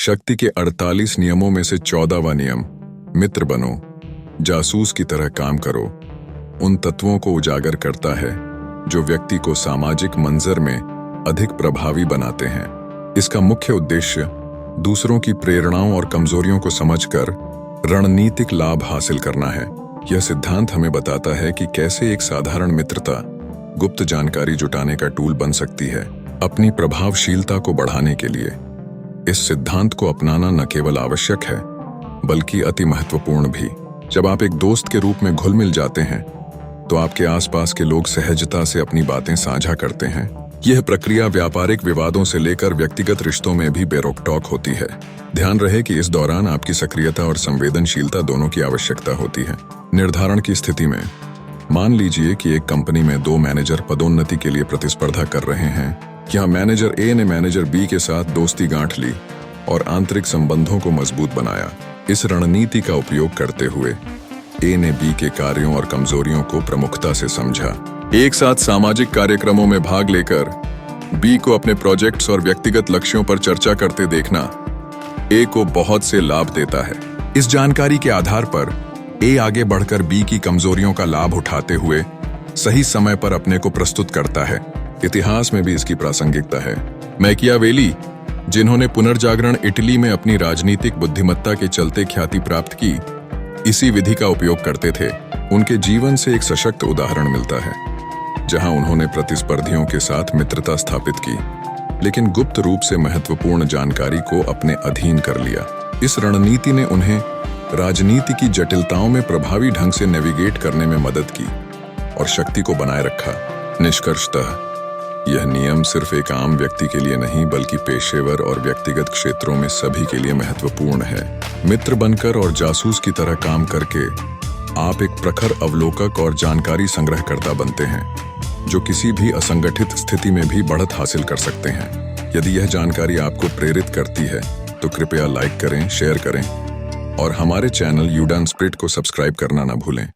शक्ति के 48 नियमों में से 14वां नियम, मित्र बनो, जासूस की तरह काम करो, उन तत्वों को उजागर करता है जो व्यक्ति को सामाजिक मंजर में अधिक प्रभावी बनाते हैं। इसका मुख्य उद्देश्य दूसरों की प्रेरणाओं और कमजोरियों को समझकर रणनीतिक लाभ हासिल करना है। यह सिद्धांत हमें बताता है कि कैसे एक साधारण मित्रता गुप्त जानकारी जुटाने का टूल बन सकती है। अपनी प्रभावशीलता को बढ़ाने के लिए इस सिद्धांत को अपनाना न केवल आवश्यक है बल्कि अति महत्वपूर्ण भी। जब आप एक दोस्त के रूप में घुल मिल जाते हैं तो आपके आसपास के लोग सहजता से अपनी बातें साझा करते हैं। यह प्रक्रिया व्यापारिक विवादों से लेकर व्यक्तिगत रिश्तों में भी बेरोक-टोक होती है। ध्यान रहे कि इस दौरान आपकी सक्रियता और संवेदनशीलता दोनों की आवश्यकता होती है। निर्धारण की स्थिति में मान लीजिए कि एक कंपनी में 2 मैनेजर पदोन्नति के लिए प्रतिस्पर्धा कर रहे हैं। यहाँ मैनेजर ए ने मैनेजर बी के साथ दोस्ती गांठ ली और आंतरिक संबंधों को मजबूत बनाया। इस रणनीति का उपयोग करते हुए ए ने बी के कार्यों और कमजोरियों को प्रमुखता से समझा। एक साथ सामाजिक कार्यक्रमों में भाग लेकर बी को अपने प्रोजेक्ट्स और व्यक्तिगत लक्ष्यों पर चर्चा करते देखना ए को बहुत से लाभ देता है। इस जानकारी के आधार पर ए आगे बढ़कर बी की कमजोरियों का लाभ उठाते हुए सही समय पर अपने को प्रस्तुत करता है। इतिहास में भी इसकी प्रासंगिकता है। मैकियावेली, जिन्होंने पुनर्जागरण इटली में अपनी राजनीतिक बुद्धिमत्ता के चलते ख्याति प्राप्त की, इसी विधि का उपयोग करते थे। उनके जीवन से एक सशक्त उदाहरण मिलता है जहां उन्होंने प्रतिस्पर्धियों के साथ मित्रता स्थापित की लेकिन गुप्त रूप से महत्वपूर्ण जानकारी को अपने अधीन कर लिया। इस रणनीति ने उन्हें राजनीति की जटिलताओं में प्रभावी ढंग से नेविगेट करने में मदद की और शक्ति को बनाए रखा। निष्कर्षतः यह नियम सिर्फ एक आम व्यक्ति के लिए नहीं बल्कि पेशेवर और व्यक्तिगत क्षेत्रों में सभी के लिए महत्वपूर्ण है। मित्र बनकर और जासूस की तरह काम करके आप एक प्रखर अवलोकक और जानकारी संग्रहकर्ता बनते हैं जो किसी भी असंगठित स्थिति में भी बढ़त हासिल कर सकते हैं। यदि यह जानकारी आपको प्रेरित करती है तो कृपया लाइक करें, शेयर करें और हमारे चैनल यूडान स्प्रिट को सब्सक्राइब करना न भूलें।